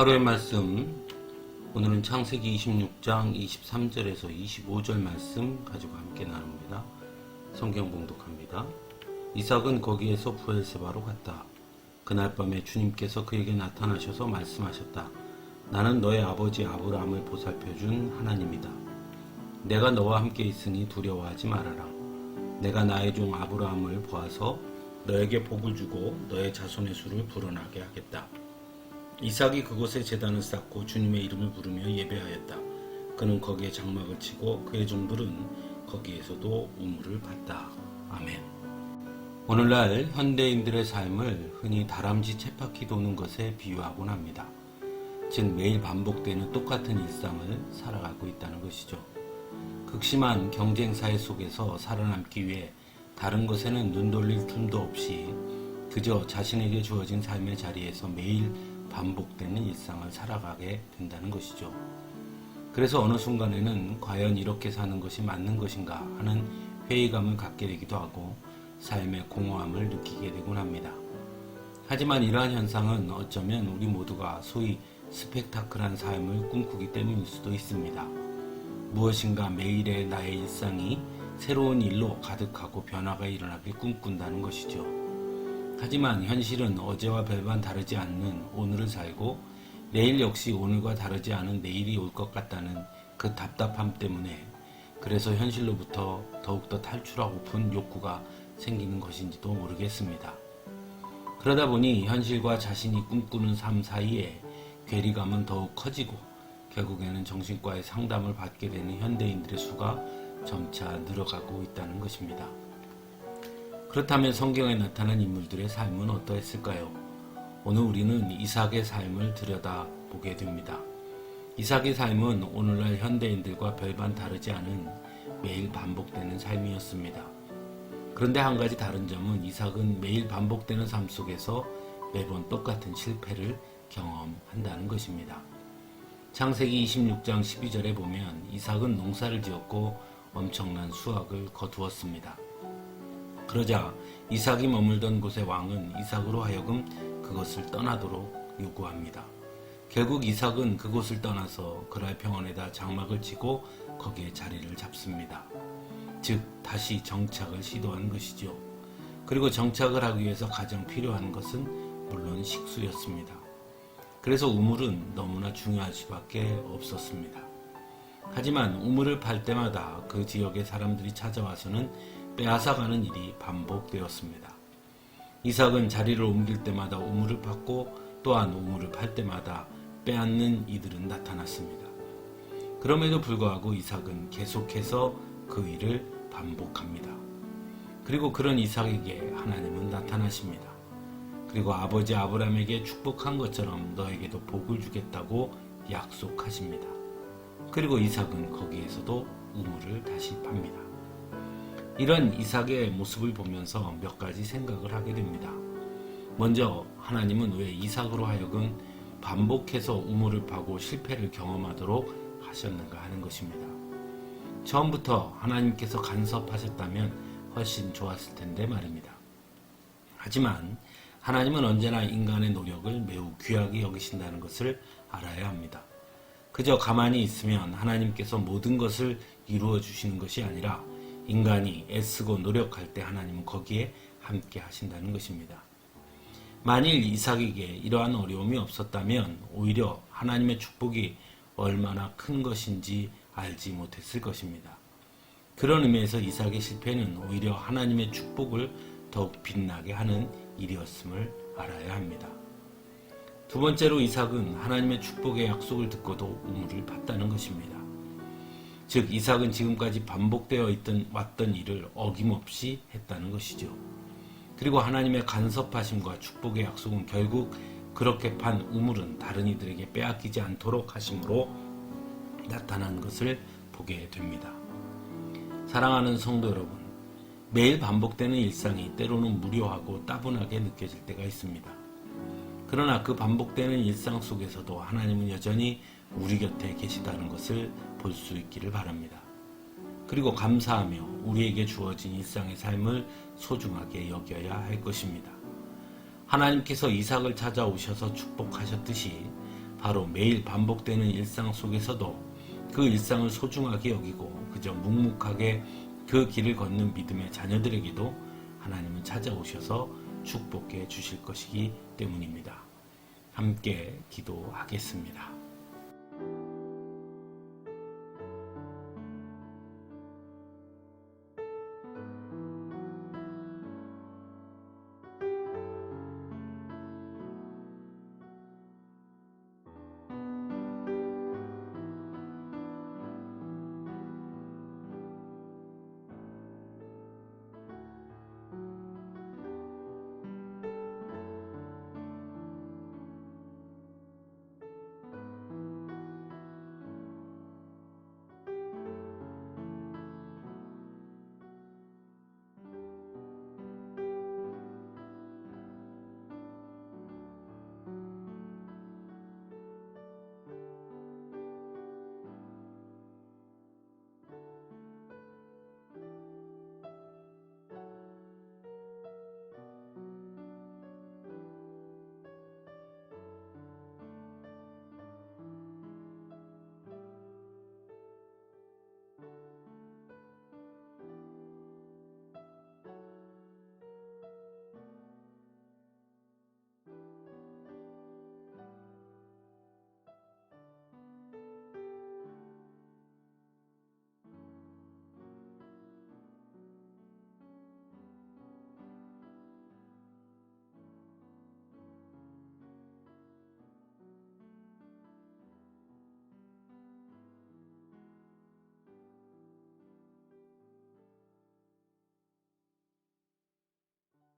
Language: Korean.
하루의 말씀, 오늘은 창세기 26장 23절에서 25절 말씀 가지고 함께 나눕니다. 성경 봉독합니다. 이삭은 거기에서 브엘세바로 갔다. 그날 밤에 주님께서 그에게 나타나셔서 말씀하셨다. 나는 너의 아버지 아브라함을 보살펴준 하나님이다. 내가 너와 함께 있으니 두려워하지 말아라. 내가 나의 종 아브라함을 보아서 너에게 복을 주고 너의 자손의 수를 불어나게 하겠다. 이삭이 그곳에 제단을 쌓고 주님의 이름을 부르며 예배하였다. 그는 거기에 장막을 치고 그의 종들은 거기에서도 우물을 팠다. 아멘. 오늘날 현대인들의 삶을 흔히 다람쥐 쳇바퀴 도는 것에 비유하곤 합니다. 즉 매일 반복되는 똑같은 일상을 살아가고 있다는 것이죠. 극심한 경쟁사회 속에서 살아남기 위해 다른 것에는 눈 돌릴 틈도 없이 그저 자신에게 주어진 삶의 자리에서 매일 반복되는 일상을 살아가게 된다는 것이죠. 그래서 어느 순간에는 과연 이렇게 사는 것이 맞는 것인가 하는 회의감을 갖게 되기도 하고 삶의 공허함을 느끼게 되곤 합니다. 하지만 이러한 현상은 어쩌면 우리 모두가 소위 스펙타클한 삶을 꿈꾸기 때문일 수도 있습니다. 무엇인가 매일의 나의 일상이 새로운 일로 가득하고 변화가 일어나길 꿈꾼다는 것이죠. 하지만 현실은 어제와 별반 다르지 않는 오늘을 살고 내일 역시 오늘과 다르지 않은 내일이 올 것 같다는 그 답답함 때문에 그래서 현실로부터 더욱더 탈출하고픈 욕구가 생기는 것인지도 모르겠습니다. 그러다 보니 현실과 자신이 꿈꾸는 삶 사이에 괴리감은 더욱 커지고 결국에는 정신과의 상담을 받게 되는 현대인들의 수가 점차 늘어가고 있다는 것입니다. 그렇다면 성경에 나타난 인물들의 삶은 어떠했을까요? 오늘 우리는 이삭의 삶을 들여다보게 됩니다. 이삭의 삶은 오늘날 현대인들과 별반 다르지 않은 매일 반복되는 삶이었습니다. 그런데 한 가지 다른 점은 이삭은 매일 반복되는 삶 속에서 매번 똑같은 실패를 경험한다는 것입니다. 창세기 26장 12절에 보면 이삭은 농사를 지었고 엄청난 수확을 거두었습니다. 그러자 이삭이 머물던 곳의 왕은 이삭으로 하여금 그것을 떠나도록 요구합니다. 결국 이삭은 그곳을 떠나서 그랄 평원에다 장막을 치고 거기에 자리를 잡습니다. 즉 다시 정착을 시도한 것이죠. 그리고 정착을 하기 위해서 가장 필요한 것은 물론 식수였습니다. 그래서 우물은 너무나 중요할 수밖에 없었습니다. 하지만 우물을 팔 때마다 그 지역의 사람들이 찾아와서는 빼앗아가는 일이 반복되었습니다. 이삭은 자리를 옮길 때마다 우물을 팠고 또한 우물을 팔 때마다 빼앗는 이들은 나타났습니다. 그럼에도 불구하고 이삭은 계속해서 그 일을 반복합니다. 그리고 그런 이삭에게 하나님은 나타나십니다. 그리고 아버지 아브라함에게 축복한 것처럼 너에게도 복을 주겠다고 약속하십니다. 그리고 이삭은 거기에서도 우물을 다시 팝니다. 이런 이삭의 모습을 보면서 몇 가지 생각을 하게 됩니다. 먼저 하나님은 왜 이삭으로 하여금 반복해서 우물을 파고 실패를 경험하도록 하셨는가 하는 것입니다. 처음부터 하나님께서 간섭하셨다면 훨씬 좋았을 텐데 말입니다. 하지만 하나님은 언제나 인간의 노력을 매우 귀하게 여기신다는 것을 알아야 합니다. 그저 가만히 있으면 하나님께서 모든 것을 이루어 주시는 것이 아니라 인간이 애쓰고 노력할 때 하나님은 거기에 함께 하신다는 것입니다. 만일 이삭에게 이러한 어려움이 없었다면 오히려 하나님의 축복이 얼마나 큰 것인지 알지 못했을 것입니다. 그런 의미에서 이삭의 실패는 오히려 하나님의 축복을 더욱 빛나게 하는 일이었음을 알아야 합니다. 두 번째로 이삭은 하나님의 축복의 약속을 듣고도 우물을 팠다는 것입니다. 즉 이삭은 지금까지 반복되어 왔던 일을 어김없이 했다는 것이죠. 그리고 하나님의 간섭하심과 축복의 약속은 결국 그렇게 판 우물은 다른 이들에게 빼앗기지 않도록 하심으로 나타난 것을 보게 됩니다. 사랑하는 성도 여러분, 매일 반복되는 일상이 때로는 무료하고 따분하게 느껴질 때가 있습니다. 그러나 그 반복되는 일상 속에서도 하나님은 여전히 우리 곁에 계시다는 것을 볼 수 있기를 바랍니다. 그리고 감사하며 우리에게 주어진 일상의 삶을 소중하게 여겨야 할 것입니다. 하나님께서 이삭을 찾아오셔서 축복하셨듯이 바로 매일 반복되는 일상 속에서도 그 일상을 소중하게 여기고 그저 묵묵하게 그 길을 걷는 믿음의 자녀들에게도 하나님은 찾아오셔서 축복해 주실 것이기 때문입니다. 함께 기도하겠습니다.